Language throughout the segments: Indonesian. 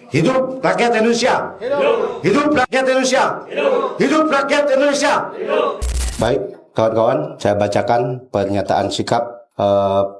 Hidup rakyat Indonesia. Hidup. Hidup rakyat Indonesia. Hidup. Hidup rakyat Indonesia. Hidup. Baik, kawan-kawan, saya bacakan pernyataan sikap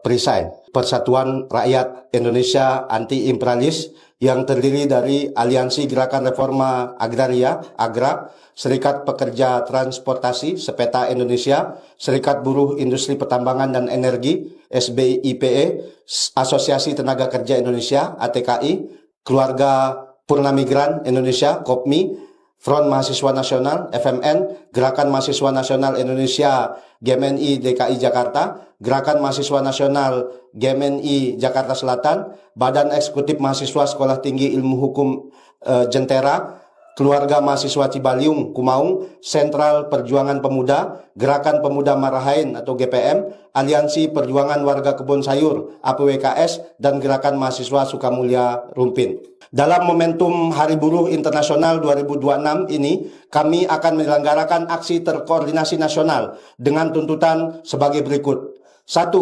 Perisai, Persatuan Rakyat Indonesia Anti Imperialis, yang terdiri dari Aliansi Gerakan Reforma Agraria (AGRA), Serikat Pekerja Transportasi Sepeta Indonesia, Serikat Buruh Industri Pertambangan dan Energi (SBIPE), Asosiasi Tenaga Kerja Indonesia (ATKI), Keluarga Purnamigran Indonesia (KOPMI), Front Mahasiswa Nasional (FMN), Gerakan Mahasiswa Nasional Indonesia GMNI DKI Jakarta, Gerakan Mahasiswa Nasional GMNI Jakarta Selatan, Badan Eksekutif Mahasiswa Sekolah Tinggi Ilmu Hukum Jentera, Keluarga Mahasiswa Cibaliung Kumaung, Sentral Perjuangan Pemuda, Gerakan Pemuda Marahain atau GPM, Aliansi Perjuangan Warga Kebun Sayur APWKS, dan Gerakan Mahasiswa Sukamulya Rumpin. Dalam momentum Hari Buruh Internasional 2026 ini, kami akan menyelenggarakan aksi terkoordinasi nasional dengan tuntutan sebagai berikut. 1.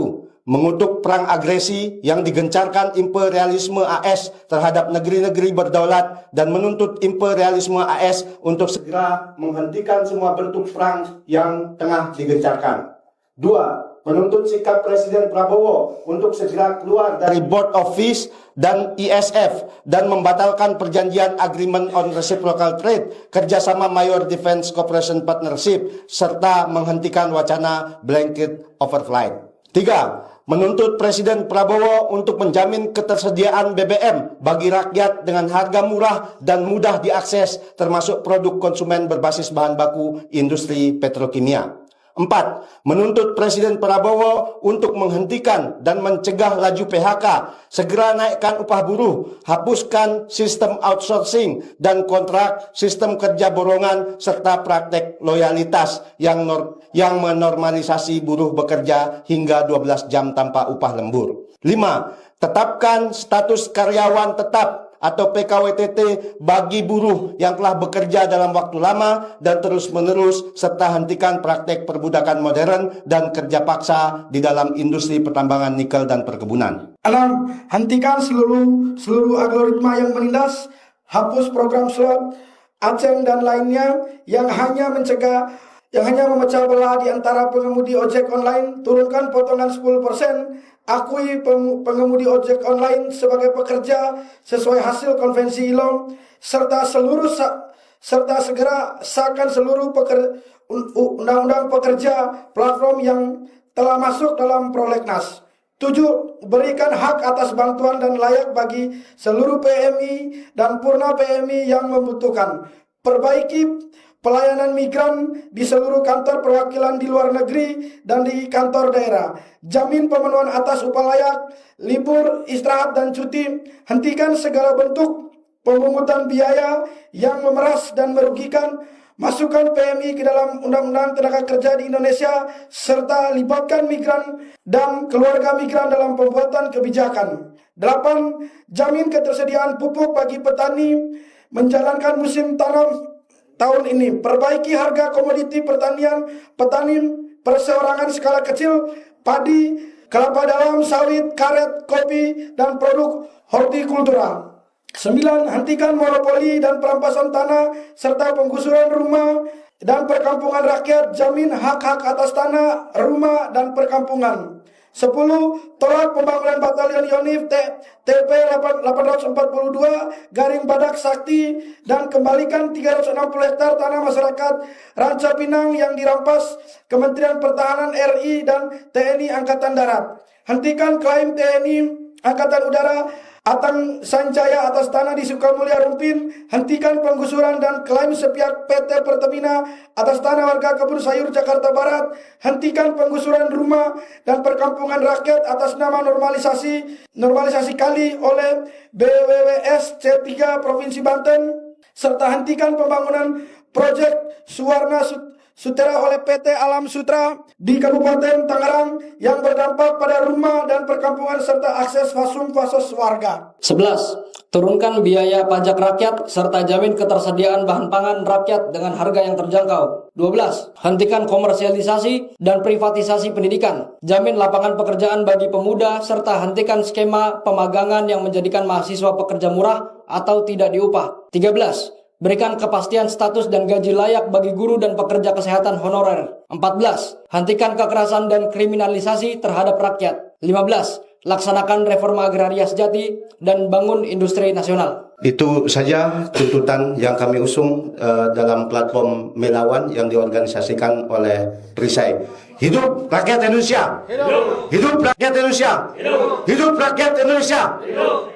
Mengutuk perang agresi yang digencarkan imperialisme AS terhadap negeri-negeri berdaulat dan menuntut imperialisme AS untuk segera menghentikan semua bentuk perang yang tengah digencarkan. 2. Menuntut sikap Presiden Prabowo untuk segera keluar dari Board of Peace dan ISF dan membatalkan perjanjian Agreement on Reciprocal Trade, kerjasama Mayor Defense Cooperation Partnership, serta menghentikan wacana blanket overflight. 3. Menuntut Presiden Prabowo untuk menjamin ketersediaan BBM bagi rakyat dengan harga murah dan mudah diakses, termasuk produk konsumen berbasis bahan baku industri petrokimia. 4. Menuntut Presiden Prabowo untuk menghentikan dan mencegah laju PHK, segera naikkan upah buruh, hapuskan sistem outsourcing dan kontrak sistem kerja borongan, serta praktek loyalitas yang menormalisasi buruh bekerja hingga 12 jam tanpa upah lembur. 5. Tetapkan status karyawan tetap atau PKWTT bagi buruh yang telah bekerja dalam waktu lama dan terus-menerus, serta hentikan praktek perbudakan modern dan kerja paksa di dalam industri pertambangan nikel dan perkebunan. 6. Hentikan seluruh algoritma yang menindas, hapus program slot, ACEN dan lainnya yang hanya memecah belah di antara pengemudi ojek online. Turunkan potongan 10%. Akui pengemudi ojek online sebagai pekerja sesuai hasil konvensi ILO, serta segera sahkan seluruh undang-undang pekerja platform yang telah masuk dalam prolegnas. 7. Berikan hak atas bantuan dan layak bagi seluruh PMI dan purna PMI yang membutuhkan. Perbaiki pelayanan migran di seluruh kantor perwakilan di luar negeri dan di kantor daerah. Jamin pemenuhan atas upah layak, libur, istirahat, dan cuti. Hentikan segala bentuk pemungutan biaya yang memeras dan merugikan. Masukkan PMI ke dalam Undang-Undang Tenaga Kerja di Indonesia, serta libatkan migran dan keluarga migran dalam pembuatan kebijakan. 8. Jamin ketersediaan pupuk bagi petani menjalankan musim tanam tahun ini. Perbaiki harga komoditi pertanian petani perseorangan skala kecil, padi, kelapa dalam, sawit, karet, kopi, dan produk hortikultura. 9. Hentikan monopoli dan perampasan tanah serta penggusuran rumah dan perkampungan rakyat. Jamin hak-hak atas tanah, rumah, dan perkampungan. 10. Tolak pembangunan batalion Yonif TP 842 Garing Badak Sakti dan kembalikan 360 hektar tanah masyarakat Ranca Pinang yang dirampas Kementerian Pertahanan RI dan TNI Angkatan Darat. Hentikan klaim TNI Angkatan Udara Atang Sanjaya atas tanah di Sukamulya Rumpin. Hentikan penggusuran dan klaim sepihak PT Pertamina atas tanah warga Kebun Sayur Jakarta Barat. Hentikan penggusuran rumah dan perkampungan rakyat atas nama normalisasi kali oleh BWWS C3 Provinsi Banten, serta hentikan pembangunan proyek Sutera oleh PT Alam Sutra di Kabupaten Tangerang yang berdampak pada rumah dan perkampungan serta akses fasos warga. 11. Turunkan biaya pajak rakyat serta jamin ketersediaan bahan pangan rakyat dengan harga yang terjangkau. 12. Hentikan komersialisasi dan privatisasi pendidikan. Jamin lapangan pekerjaan bagi pemuda serta hentikan skema pemagangan yang menjadikan mahasiswa pekerja murah atau tidak diupah. 13. Berikan kepastian status dan gaji layak bagi guru dan pekerja kesehatan honorer. 14. Hentikan kekerasan dan kriminalisasi terhadap rakyat. 15. Laksanakan reforma agraria sejati dan bangun industri nasional. Itu saja tuntutan yang kami usung dalam platform Melawan yang diorganisasikan oleh Perisai. Hidup rakyat Indonesia! Hidup! Hidup rakyat Indonesia! Hidup! Hidup rakyat Indonesia! Hidup!